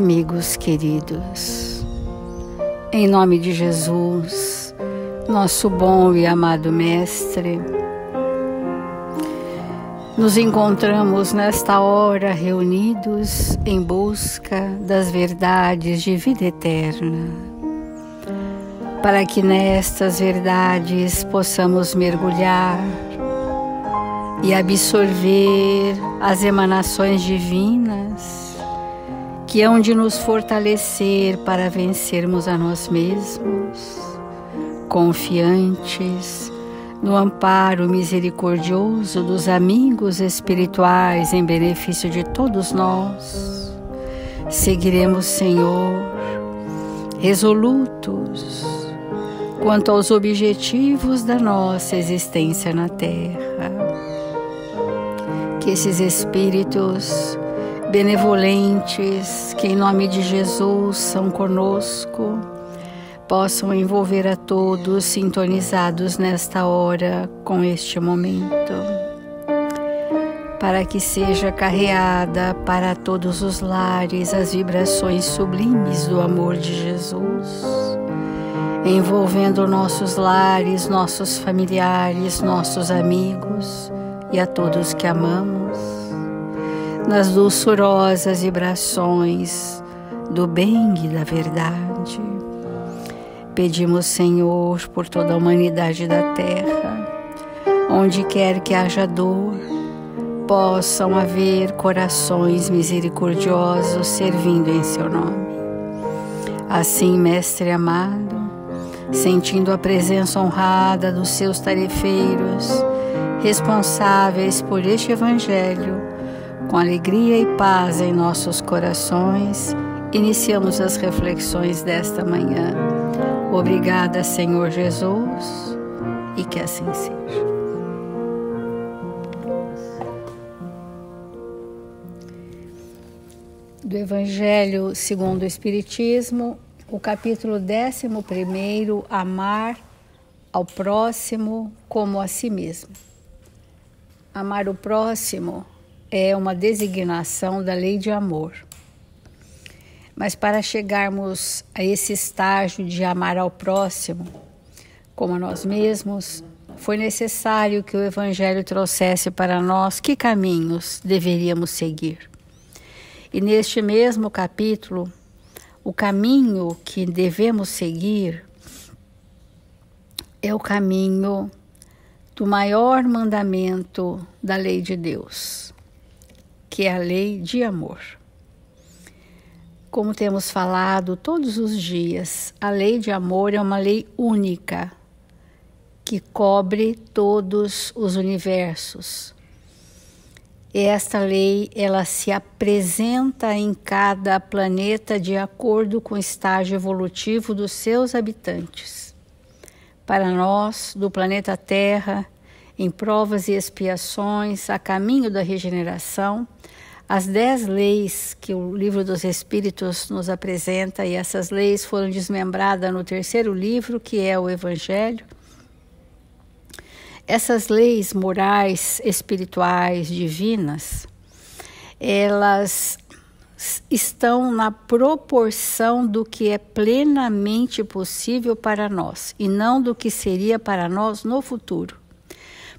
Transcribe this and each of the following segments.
Amigos queridos, em nome de Jesus, nosso bom e amado Mestre, nos encontramos nesta hora reunidos em busca das verdades de vida eterna, para que nestas verdades possamos mergulhar e absorver as emanações divinas que hão de nos fortalecer para vencermos a nós mesmos, confiantes no amparo misericordioso dos amigos espirituais em benefício de todos nós. Seguiremos, Senhor, resolutos quanto aos objetivos da nossa existência na Terra. Que esses espíritos benevolentes, que em nome de Jesus são conosco, possam envolver a todos sintonizados nesta hora com este momento, para que seja carreada para todos os lares as vibrações sublimes do amor de Jesus, envolvendo nossos lares, nossos familiares, nossos amigos e a todos que amamos, nas doçurosas vibrações do bem e da verdade. Pedimos, Senhor, por toda a humanidade da Terra, onde quer que haja dor, possam haver corações misericordiosos servindo em seu nome. Assim, Mestre amado, sentindo a presença honrada dos seus tarefeiros, responsáveis por este Evangelho, com alegria e paz em nossos corações, iniciamos as reflexões desta manhã. Obrigada, Senhor Jesus, e que assim seja. Do Evangelho segundo o Espiritismo, o capítulo 11, Amar ao próximo como a si mesmo. Amar o próximo é uma designação da lei de amor. Mas para chegarmos a esse estágio de amar ao próximo como a nós mesmos, foi necessário que o Evangelho trouxesse para nós que caminhos deveríamos seguir. E neste mesmo capítulo, o caminho que devemos seguir é o caminho do maior mandamento da lei de Deus, que é a lei de amor. Como temos falado todos os dias, a lei de amor é uma lei única, que cobre todos os universos. E esta lei, ela se apresenta em cada planeta de acordo com o estágio evolutivo dos seus habitantes. Para nós, do planeta Terra, em provas e expiações, a caminho da regeneração, as 10 leis que o Livro dos Espíritos nos apresenta, e essas leis foram desmembradas no 3º livro, que é o Evangelho. Essas leis morais, espirituais, divinas, elas estão na proporção do que é plenamente possível para nós, e não do que seria para nós no futuro.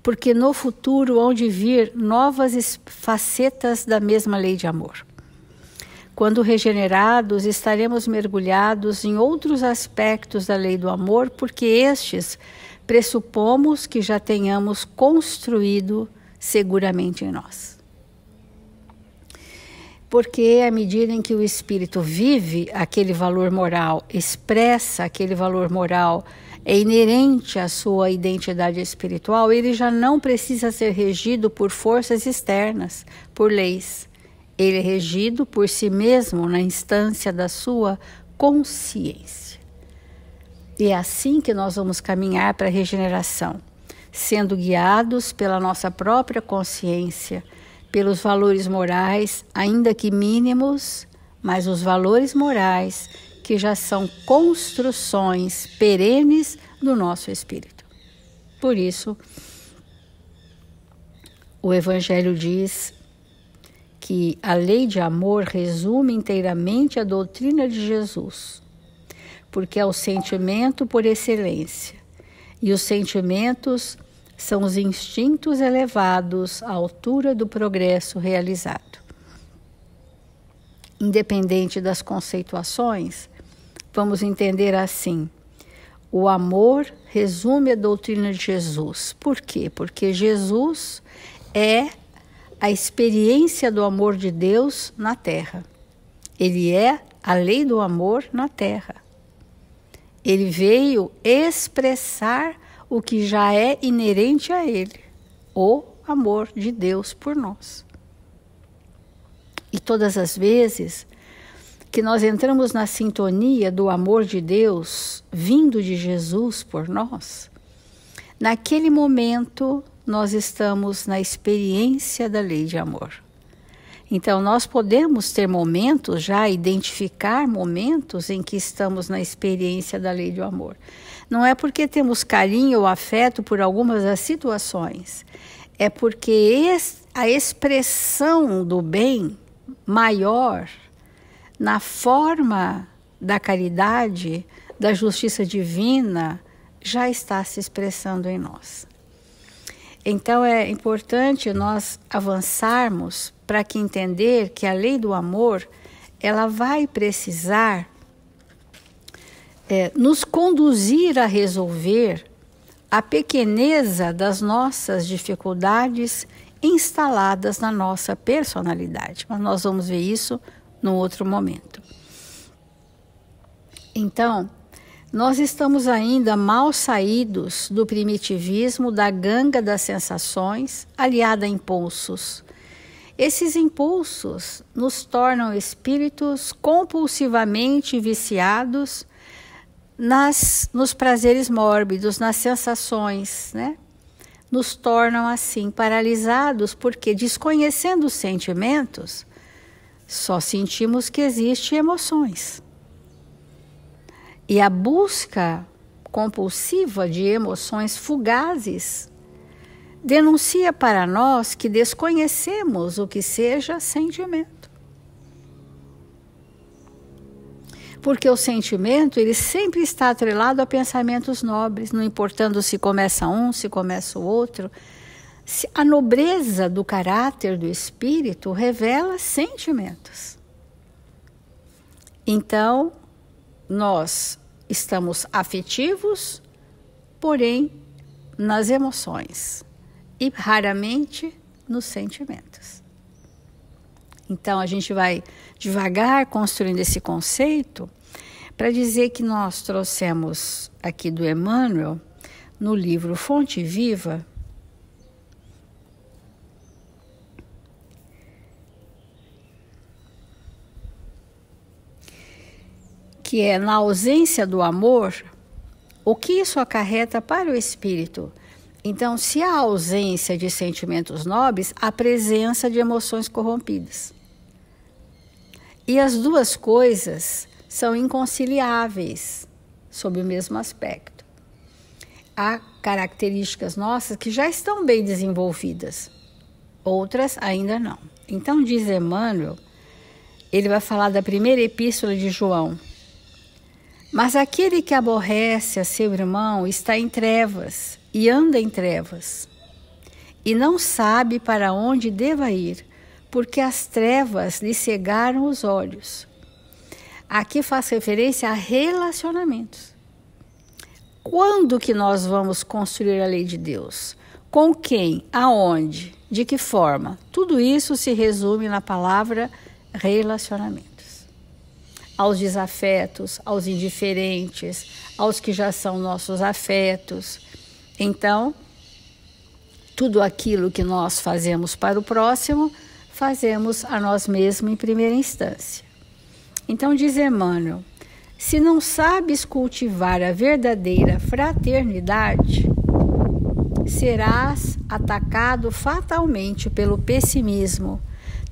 Porque no futuro hão de vir novas facetas da mesma lei de amor. Quando regenerados, estaremos mergulhados em outros aspectos da lei do amor, porque estes pressupomos que já tenhamos construído seguramente em nós. Porque à medida em que o espírito vive aquele valor moral, expressa aquele valor moral, é inerente à sua identidade espiritual, ele já não precisa ser regido por forças externas, por leis. Ele é regido por si mesmo na instância da sua consciência. E é assim que nós vamos caminhar para a regeneração, sendo guiados pela nossa própria consciência, pelos valores morais, ainda que mínimos, mas os valores morais que já são construções perenes do nosso espírito. Por isso, o Evangelho diz que a lei de amor resume inteiramente a doutrina de Jesus, porque é o sentimento por excelência, e os sentimentos são os instintos elevados à altura do progresso realizado. Independente das conceituações, vamos entender assim: o amor resume a doutrina de Jesus. Por quê? Porque Jesus é a experiência do amor de Deus na Terra. Ele é a lei do amor na Terra. Ele veio expressar o que já é inerente a Ele, o amor de Deus por nós. E todas as vezes que nós entramos na sintonia do amor de Deus vindo de Jesus por nós, naquele momento nós estamos na experiência da lei de amor. Então nós podemos ter momentos, já identificar momentos em que estamos na experiência da lei do amor. Não é porque temos carinho ou afeto por algumas das situações, é porque a expressão do bem maior na forma da caridade, da justiça divina, já está se expressando em nós. Então é importante nós avançarmos para que entender que a lei do amor, ela vai precisar nos conduzir a resolver a pequeneza das nossas dificuldades instaladas na nossa personalidade. Mas nós vamos ver isso num outro momento. Então, nós estamos ainda mal saídos do primitivismo, da ganga das sensações, aliada a impulsos. Esses impulsos nos tornam espíritos compulsivamente viciados nos prazeres mórbidos, nas sensações, né? Nos tornam assim paralisados, porque desconhecendo os sentimentos, só sentimos que existem emoções. E a busca compulsiva de emoções fugazes denuncia para nós que desconhecemos o que seja sentimento. Porque o sentimento, ele sempre está atrelado a pensamentos nobres, não importando se começa um, se começa o outro. A nobreza do caráter do espírito revela sentimentos. Então, nós estamos afetivos, porém nas emoções e raramente nos sentimentos. Então a gente vai devagar construindo esse conceito para dizer que nós trouxemos aqui do Emmanuel, no livro Fonte Viva, que é na ausência do amor, o que isso acarreta para o espírito. Então, se há ausência de sentimentos nobres, há presença de emoções corrompidas. E as duas coisas são inconciliáveis sob o mesmo aspecto. Há características nossas que já estão bem desenvolvidas, outras ainda não. Então, diz Emmanuel, ele vai falar da primeira epístola de João. Mas aquele que aborrece a seu irmão está em trevas e anda em trevas, e não sabe para onde deva ir, porque as trevas lhe cegaram os olhos. Aqui faz referência a relacionamentos. Quando que nós vamos construir a lei de Deus? Com quem? Aonde? De que forma? Tudo isso se resume na palavra relacionamentos. Aos desafetos, aos indiferentes, aos que já são nossos afetos. Então, tudo aquilo que nós fazemos para o próximo, fazemos a nós mesmos em primeira instância. Então, diz Emmanuel, se não sabes cultivar a verdadeira fraternidade, serás atacado fatalmente pelo pessimismo,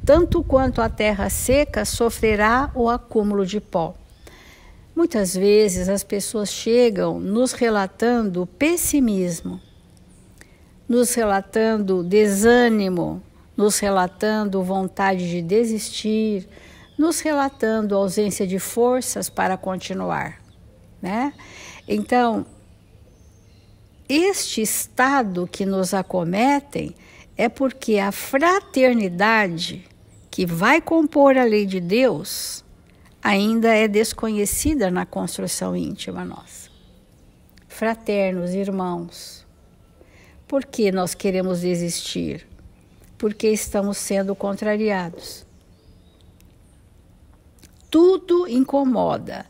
tanto quanto a terra seca sofrerá o acúmulo de pó. Muitas vezes as pessoas chegam nos relatando pessimismo, nos relatando desânimo, nos relatando vontade de desistir, nos relatando ausência de forças para continuar, né? Então, este estado que nos acometem é porque a fraternidade que vai compor a lei de Deus ainda é desconhecida na construção íntima nossa. Fraternos, irmãos, por que nós queremos desistir? Porque estamos sendo contrariados. Tudo incomoda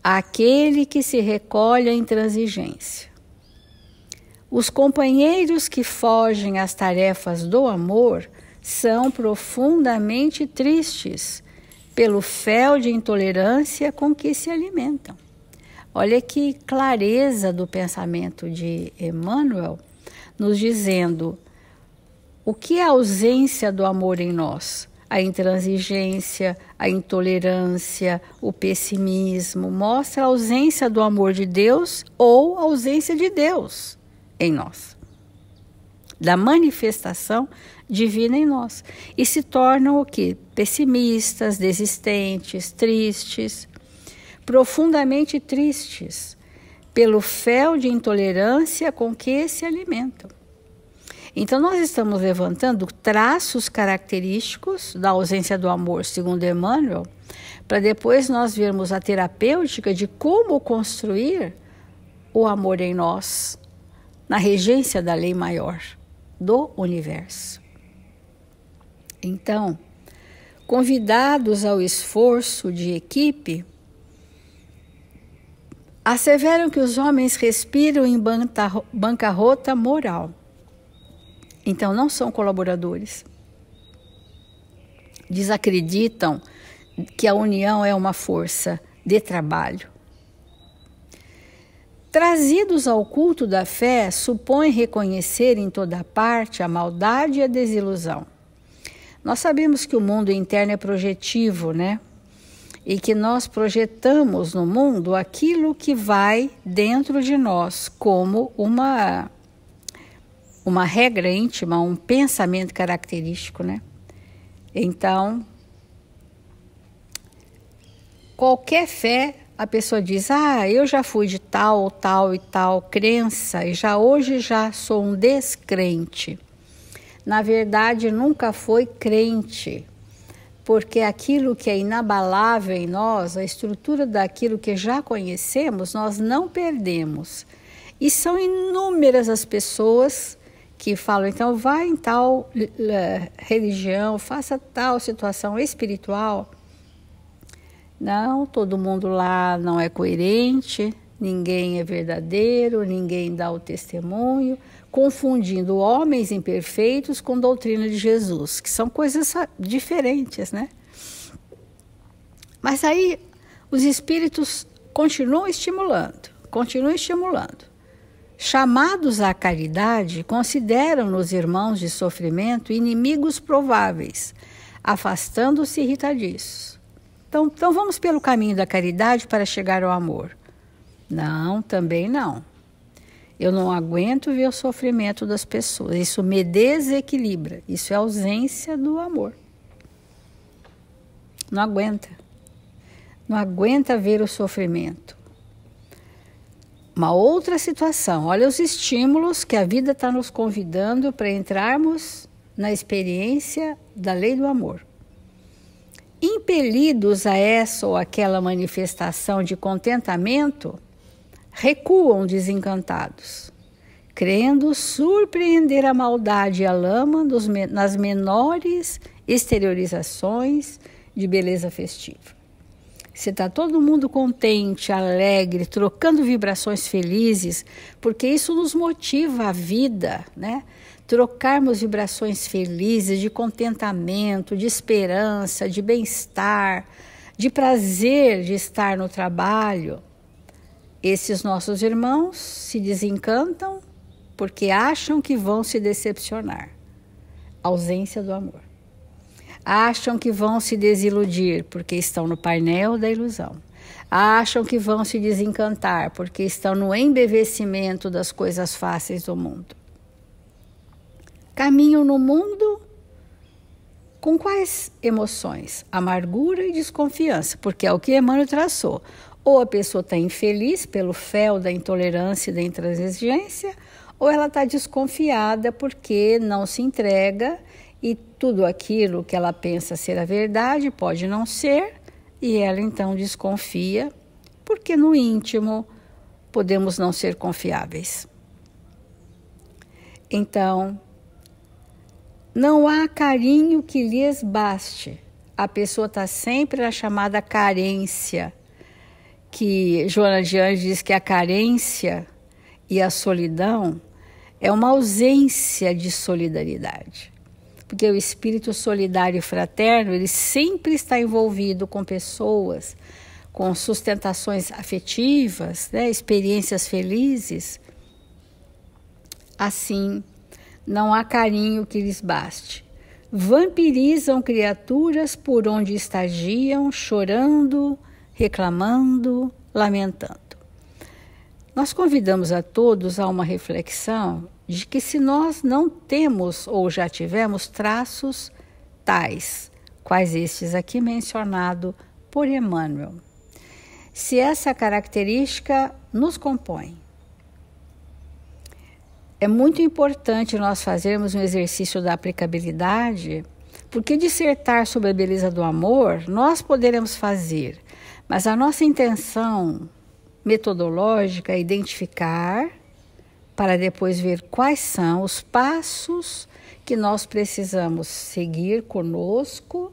aquele que se recolhe à intransigência. Os companheiros que fogem às tarefas do amor são profundamente tristes pelo fel de intolerância com que se alimentam. Olha que clareza do pensamento de Emmanuel, nos dizendo o que é a ausência do amor em nós. A intransigência, a intolerância, o pessimismo mostra a ausência do amor de Deus ou a ausência de Deus em nós, da manifestação divina em nós, e se tornam o quê? Pessimistas, desistentes, tristes, profundamente tristes pelo fel de intolerância com que se alimentam. Então nós estamos levantando traços característicos da ausência do amor, segundo Emmanuel, para depois nós vermos a terapêutica de como construir o amor em nós, na regência da lei maior do universo. Então, convidados ao esforço de equipe, asseveram que os homens respiram em bancarrota moral. Então, não são colaboradores. Desacreditam que a união é uma força de trabalho. Trazidos ao culto da fé, supõem reconhecer em toda parte a maldade e a desilusão. Nós sabemos que o mundo interno é projetivo, né? E que nós projetamos no mundo aquilo que vai dentro de nós como uma regra íntima, um pensamento característico, né? Então, qualquer fé, a pessoa diz, eu já fui de tal, tal e tal crença e hoje já sou um descrente. Na verdade, nunca foi crente, porque aquilo que é inabalável em nós, a estrutura daquilo que já conhecemos, nós não perdemos. E são inúmeras as pessoas que falam, então vai em tal religião, faça tal situação espiritual. Não, todo mundo lá não é coerente, ninguém é verdadeiro, ninguém dá o testemunho, confundindo homens imperfeitos com doutrina de Jesus, que são coisas diferentes, né? Mas aí os espíritos continuam estimulando. Chamados à caridade, consideram-nos irmãos de sofrimento inimigos prováveis, afastando-se irritadiços. Então vamos pelo caminho da caridade para chegar ao amor. Não, também não. Eu não aguento ver o sofrimento das pessoas. Isso me desequilibra. Isso é ausência do amor. Não aguenta. Não aguenta ver o sofrimento. Uma outra situação. Olha os estímulos que a vida está nos convidando para entrarmos na experiência da lei do amor. Impelidos a essa ou aquela manifestação de contentamento, recuam desencantados, crendo surpreender a maldade e a lama nas menores exteriorizações de beleza festiva. Se está todo mundo contente, alegre, trocando vibrações felizes, porque isso nos motiva a vida, né? Trocarmos vibrações felizes de contentamento, de esperança, de bem-estar, de prazer de estar no trabalho. Esses nossos irmãos se desencantam porque acham que vão se decepcionar. Ausência do amor. Acham que vão se desiludir porque estão no painel da ilusão. Acham que vão se desencantar porque estão no embevecimento das coisas fáceis do mundo. Caminham no mundo Com quais emoções? Amargura e desconfiança, porque é o que Emmanuel traçou. Ou a pessoa está infeliz pelo fel da intolerância e da intransigência, ou ela está desconfiada porque não se entrega e tudo aquilo que ela pensa ser a verdade pode não ser, e ela então desconfia, porque no íntimo podemos não ser confiáveis. Então, não há carinho que lhes baste. A pessoa está sempre na chamada carência, que Joana de Anjos diz que a carência e a solidão é uma ausência de solidariedade. Porque o espírito solidário e fraterno, ele sempre está envolvido com pessoas, com sustentações afetivas, né, experiências felizes. Assim, não há carinho que lhes baste. Vampirizam criaturas por onde estagiam, chorando, reclamando, lamentando. Nós convidamos a todos a uma reflexão de que se nós não temos ou já tivemos traços tais, quais estes aqui mencionados por Emmanuel, se essa característica nos compõe, é muito importante nós fazermos um exercício da aplicabilidade, porque dissertar sobre a beleza do amor nós poderemos fazer, mas a nossa intenção metodológica é identificar para depois ver quais são os passos que nós precisamos seguir conosco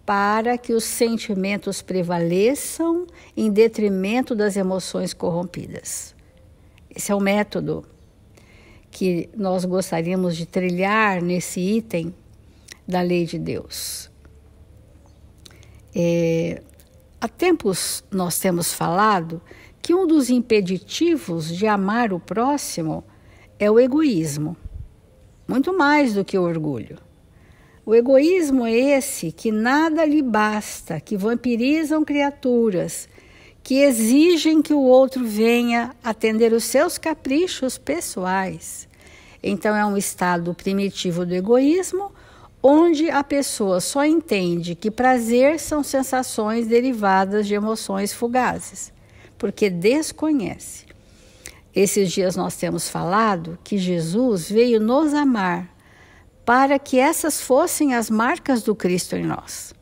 para que os sentimentos prevaleçam em detrimento das emoções corrompidas. Esse é o método que nós gostaríamos de trilhar nesse item da lei de Deus. Há tempos nós temos falado que um dos impeditivos de amar o próximo é o egoísmo, muito mais do que o orgulho. O egoísmo é esse que nada lhe basta, que vampirizam criaturas, que exigem que o outro venha atender os seus caprichos pessoais. Então é um estado primitivo do egoísmo, onde a pessoa só entende que prazer são sensações derivadas de emoções fugazes, porque desconhece. Esses dias nós temos falado que Jesus veio nos amar para que essas fossem as marcas do Cristo em nós.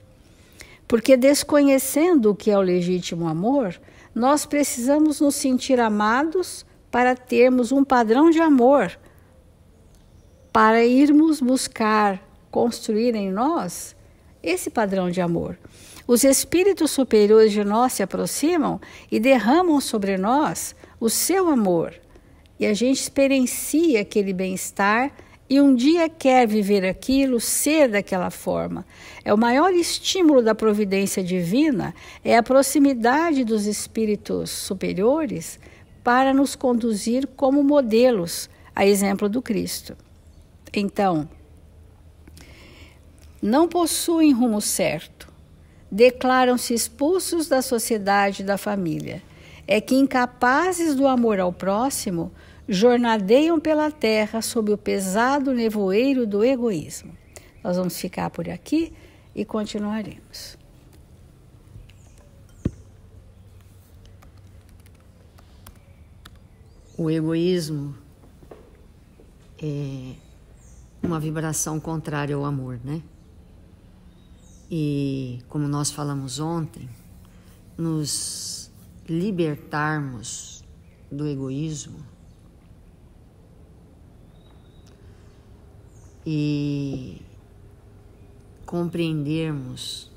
Porque desconhecendo o que é o legítimo amor, nós precisamos nos sentir amados para termos um padrão de amor, para irmos buscar construir em nós esse padrão de amor. Os espíritos superiores de nós se aproximam e derramam sobre nós o seu amor. E a gente experiencia aquele bem-estar e um dia quer viver aquilo, ser daquela forma. É o maior estímulo da providência divina, é a proximidade dos espíritos superiores para nos conduzir como modelos, a exemplo do Cristo. Então, não possuem rumo certo, declaram-se expulsos da sociedade e da família. É que incapazes do amor ao próximo, jornadeiam pela terra sob o pesado nevoeiro do egoísmo. Nós vamos ficar por aqui e continuaremos. O egoísmo é uma vibração contrária ao amor, né? E, como nós falamos ontem, nos libertarmos do egoísmo e compreendermos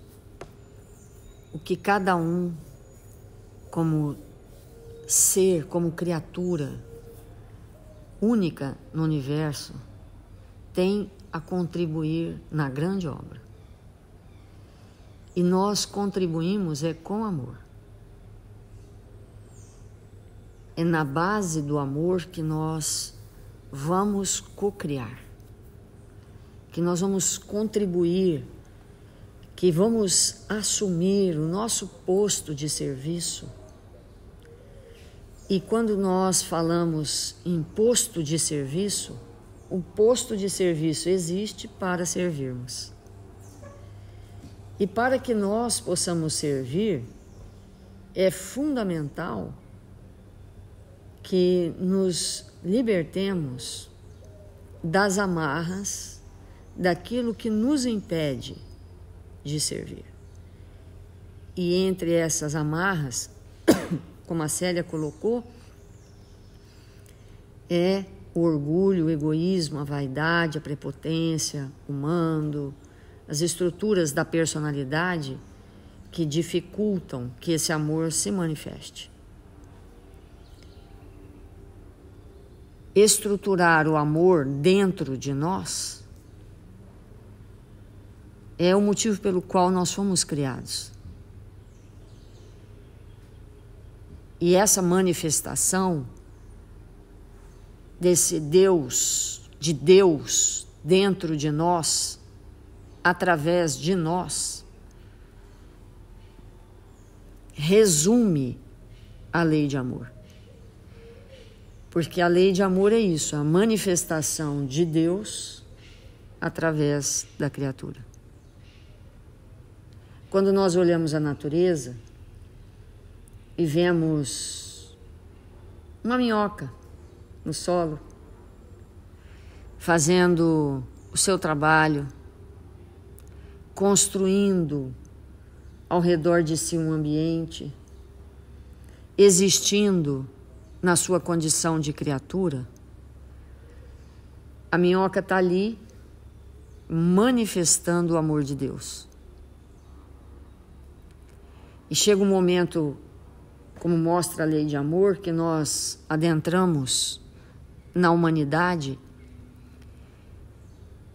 o que cada um, como ser, como criatura única no universo, tem a contribuir na grande obra. E nós contribuímos com amor. É na base do amor que nós vamos co-criar, que nós vamos contribuir, que vamos assumir o nosso posto de serviço. E quando nós falamos em posto de serviço, o posto de serviço existe para servirmos. E para que nós possamos servir, é fundamental que nos libertemos das amarras daquilo que nos impede de servir. E entre essas amarras, como a Célia colocou, é o orgulho, o egoísmo, a vaidade, a prepotência, o mando, as estruturas da personalidade que dificultam que esse amor se manifeste. Estruturar o amor dentro de nós é o motivo pelo qual nós fomos criados. E essa manifestação desse Deus, de Deus dentro de nós, através de nós, resume a lei de amor. Porque a lei de amor é isso, a manifestação de Deus através da criatura. Quando nós olhamos a natureza e vemos uma minhoca no solo, fazendo o seu trabalho, construindo ao redor de si um ambiente, existindo na sua condição de criatura, a minhoca está ali manifestando o amor de Deus. E chega um momento, como mostra a lei de amor, que nós adentramos na humanidade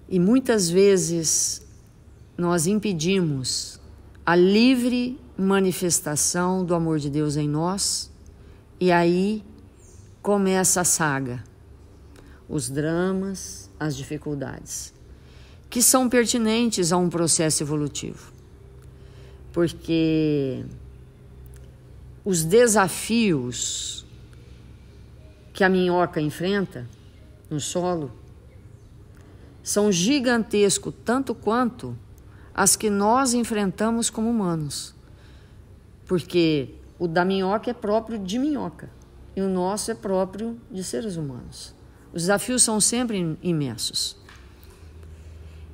e muitas vezes nós impedimos a livre manifestação do amor de Deus em nós, e aí começa a saga, os dramas, as dificuldades, que são pertinentes a um processo evolutivo, porque os desafios que a minhoca enfrenta no solo são gigantescos, tanto quanto as que nós enfrentamos como humanos, porque o da minhoca é próprio de minhoca e o nosso é próprio de seres humanos. Os desafios são sempre imensos.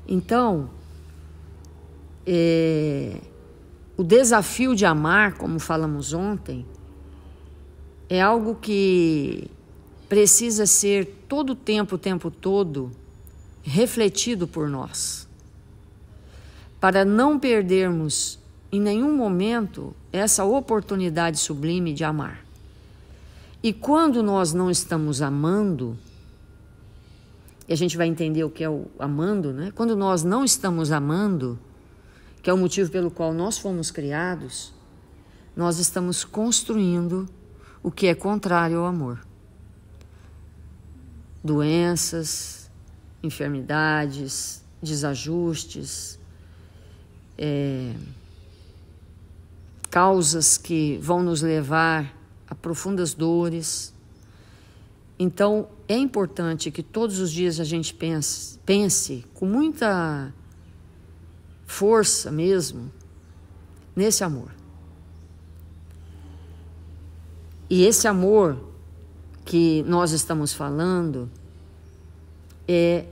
Então, o desafio de amar, como falamos ontem, é algo que precisa ser todo o tempo todo, refletido por nós, para não perdermos em nenhum momento essa oportunidade sublime de amar. E quando nós não estamos amando, e a gente vai entender o que é o amando, né? Quando nós não estamos amando, que é o motivo pelo qual nós fomos criados, nós estamos construindo o que é contrário ao amor. Doenças, enfermidades, desajustes, causas que vão nos levar a profundas dores. Então, é importante que todos os dias a gente pense com muita força mesmo nesse amor. E esse amor que nós estamos falando é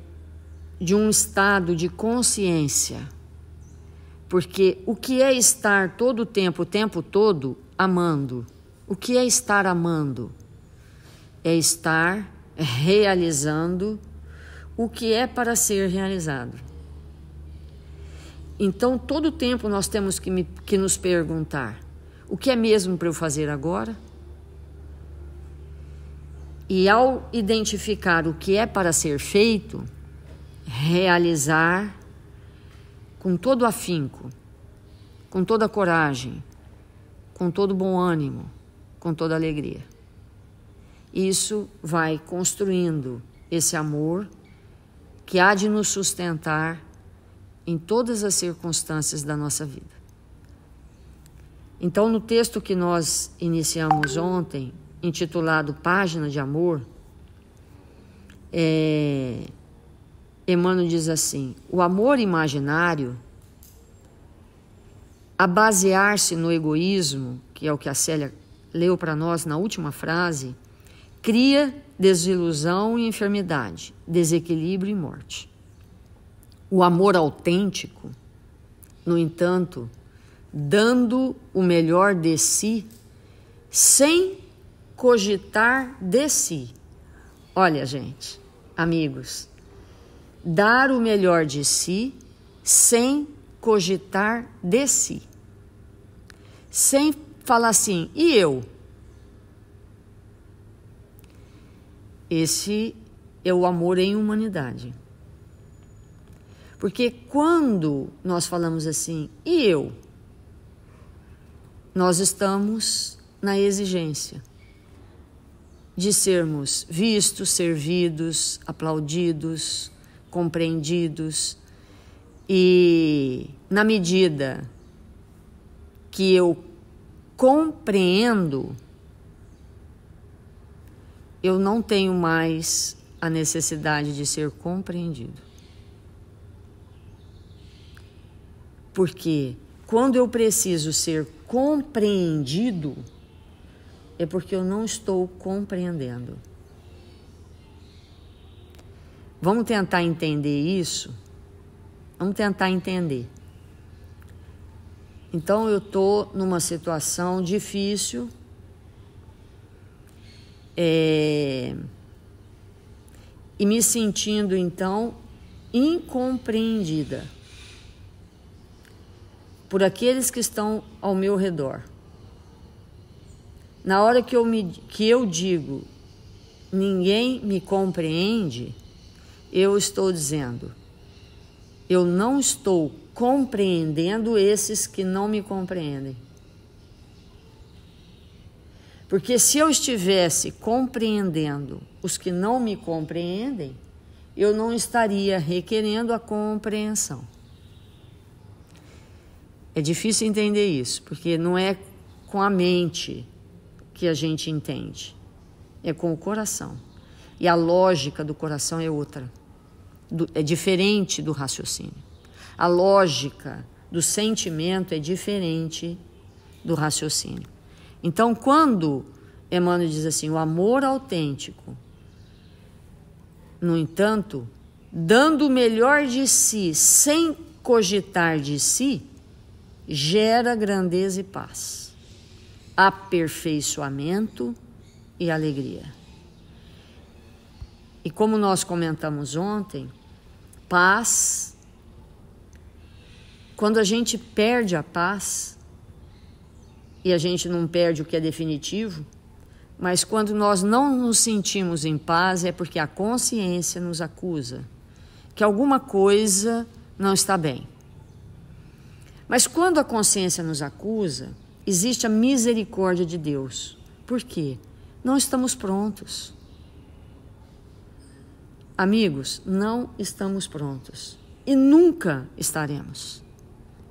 de um estado de consciência. Porque o que é estar todo o tempo todo, amando? O que é estar amando? É estar realizando o que é para ser realizado. Então, todo o tempo nós temos que nos perguntar: o que é mesmo para eu fazer agora? E ao identificar o que é para ser feito, realizar com todo afinco, com toda coragem, com todo bom ânimo, com toda alegria. Isso vai construindo esse amor que há de nos sustentar em todas as circunstâncias da nossa vida. Então, no texto que nós iniciamos ontem, intitulado Página de Amor, Emmanuel diz assim: o amor imaginário a basear-se no egoísmo, que é o que a Célia leu para nós na última frase, cria desilusão e enfermidade, desequilíbrio e morte. O amor autêntico, no entanto, dando o melhor de si, sem cogitar de si. Olha, gente, amigos, dar o melhor de si sem cogitar de si. Sem falar assim, e eu? Esse é o amor em humanidade. Porque quando nós falamos assim, e eu? Nós estamos na exigência de sermos vistos, servidos, aplaudidos, compreendidos. E na medida que eu compreendo, eu não tenho mais a necessidade de ser compreendido. Porque quando eu preciso ser compreendido, é porque eu não estou compreendendo. Vamos tentar entender isso? Vamos tentar entender. Então, eu estou numa situação difícil, e me sentindo, então, incompreendida por aqueles que estão ao meu redor. Na hora que eu digo, ninguém me compreende, eu estou dizendo, eu não estou compreendendo esses que não me compreendem. Porque se eu estivesse compreendendo os que não me compreendem, eu não estaria requerendo a compreensão. É difícil entender isso, porque não é com a mente que a gente entende, é com o coração. E a lógica do coração é outra, é diferente do raciocínio. A lógica do sentimento é diferente do raciocínio. Então, quando Emmanuel diz assim, o amor autêntico, no entanto, dando o melhor de si, sem cogitar de si, gera grandeza e paz, aperfeiçoamento e alegria. E como nós comentamos ontem, paz, quando a gente perde a paz, e a gente não perde o que é definitivo, mas quando nós não nos sentimos em paz, é porque a consciência nos acusa que alguma coisa não está bem. Mas quando a consciência nos acusa, existe a misericórdia de Deus. Por quê? Não estamos prontos. Amigos, não estamos prontos. E nunca estaremos.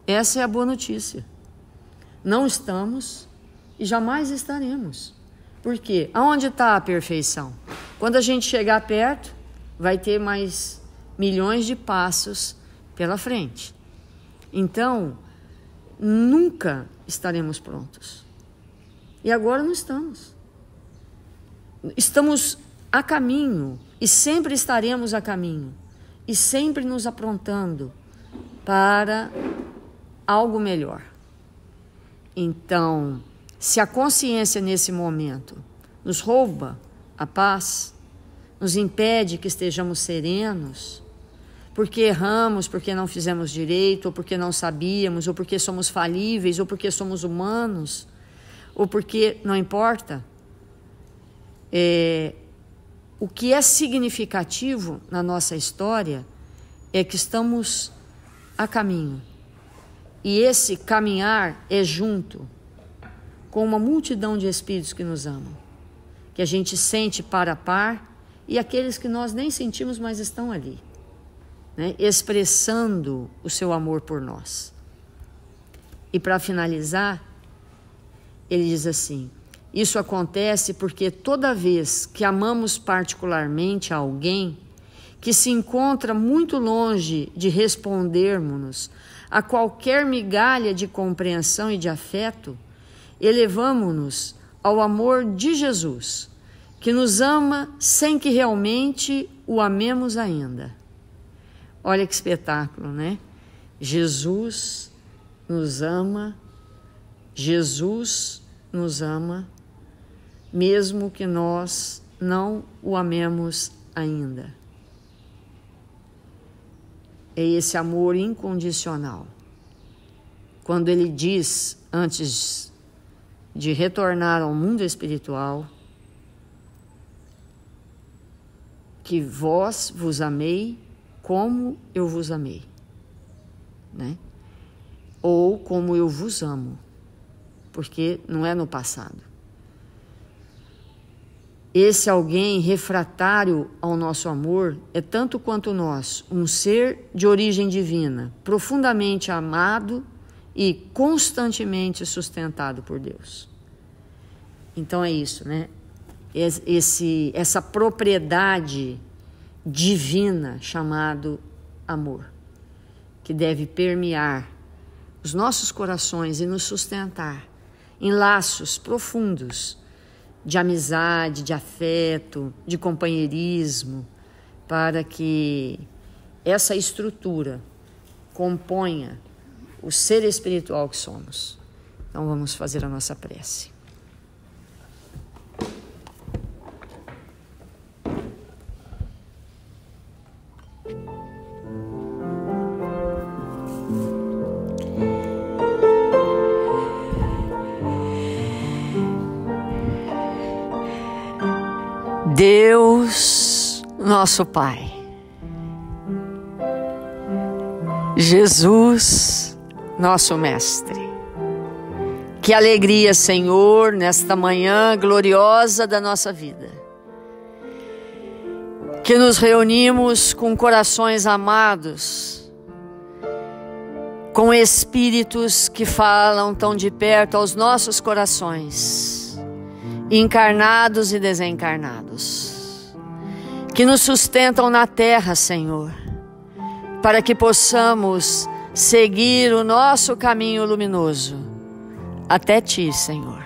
Essa é a boa notícia. Não estamos e jamais estaremos. Por quê? Aonde está a perfeição? Quando a gente chegar perto, vai ter mais milhões de passos pela frente. Então, nunca estaremos prontos. E agora não estamos. Estamos a caminho e sempre estaremos a caminho. E sempre nos aprontando para algo melhor. Então, se a consciência nesse momento nos rouba a paz, nos impede que estejamos serenos, porque erramos, porque não fizemos direito, ou porque não sabíamos, ou porque somos falíveis, ou porque somos humanos, ou porque não importa, o que é significativo na nossa história é que estamos a caminho. E esse caminhar é junto com uma multidão de espíritos que nos amam, que a gente sente par a par, e aqueles que nós nem sentimos, mas estão ali, né, expressando o seu amor por nós. E para finalizar, ele diz assim, isso acontece porque toda vez que amamos particularmente a alguém que se encontra muito longe de respondermos-nos a qualquer migalha de compreensão e de afeto, elevamo-nos ao amor de Jesus, que nos ama sem que realmente o amemos ainda. Olha que espetáculo, né? Jesus nos ama, mesmo que nós não o amemos ainda. É esse amor incondicional. Quando ele diz, antes de retornar ao mundo espiritual, que vós vos amei como eu vos amei, né? Ou como eu vos amo, porque não é no passado. Esse alguém refratário ao nosso amor é tanto quanto nós, um ser de origem divina, profundamente amado e constantemente sustentado por Deus. Então é isso, né? Essa propriedade divina chamado amor, que deve permear os nossos corações e nos sustentar em laços profundos de amizade, de afeto, de companheirismo, para que essa estrutura componha o ser espiritual que somos. Então vamos fazer a nossa prece. Deus, nosso Pai, Jesus, nosso Mestre, que alegria, Senhor, nesta manhã gloriosa da nossa vida, que nos reunimos com corações amados, com espíritos que falam tão de perto aos nossos corações, encarnados e desencarnados, que nos sustentam na terra, Senhor, para que possamos seguir o nosso caminho luminoso até Ti, Senhor.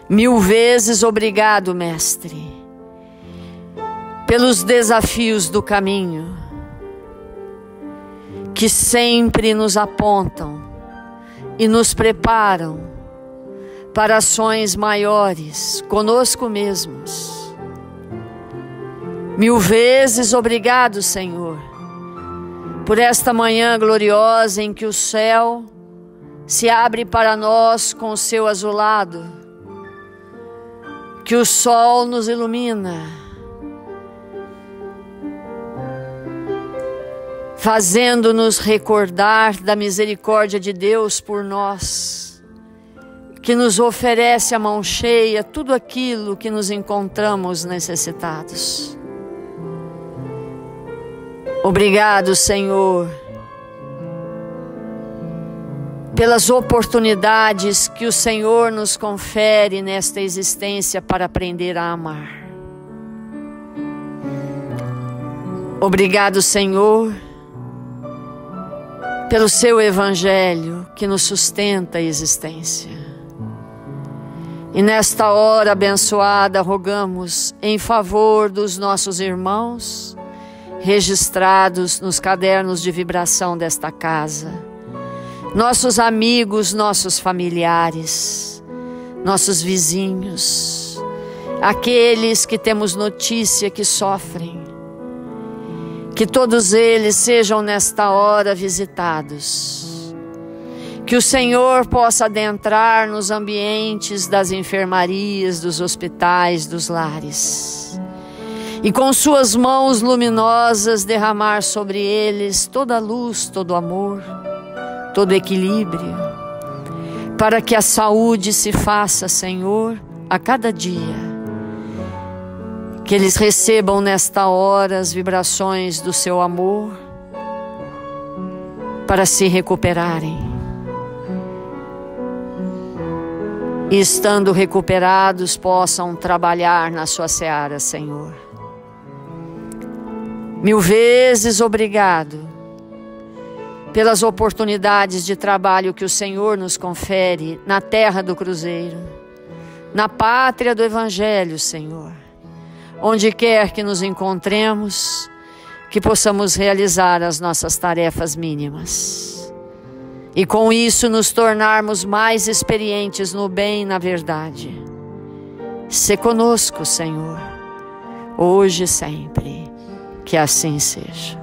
1000 vezes obrigado, Mestre, pelos desafios do caminho, que sempre nos apontam e nos preparam para ações maiores conosco mesmos. 1000 vezes obrigado, Senhor, por esta manhã gloriosa em que o céu se abre para nós com o seu azulado, que o sol nos ilumina, fazendo-nos recordar da misericórdia de Deus por nós, que nos oferece a mão cheia tudo aquilo que nos encontramos necessitados. Obrigado, Senhor, pelas oportunidades que o Senhor nos confere nesta existência para aprender a amar. Obrigado, Senhor, pelo seu Evangelho que nos sustenta a existência. E nesta hora abençoada, rogamos em favor dos nossos irmãos, registrados nos cadernos de vibração desta casa, nossos amigos, nossos familiares, nossos vizinhos, aqueles que temos notícia que sofrem, que todos eles sejam nesta hora visitados. Que o Senhor possa adentrar nos ambientes das enfermarias, dos hospitais, dos lares, e com suas mãos luminosas derramar sobre eles toda a luz, todo o amor, todo o equilíbrio, para que a saúde se faça, Senhor, a cada dia. Que eles recebam nesta hora as vibrações do seu amor para se recuperarem. E estando recuperados, possam trabalhar na sua seara, Senhor. 1000 vezes obrigado pelas oportunidades de trabalho que o Senhor nos confere na terra do Cruzeiro, na pátria do Evangelho, Senhor. Onde quer que nos encontremos, que possamos realizar as nossas tarefas mínimas. E com isso nos tornarmos mais experientes no bem e na verdade. Sê conosco, Senhor, hoje e sempre. Que assim seja.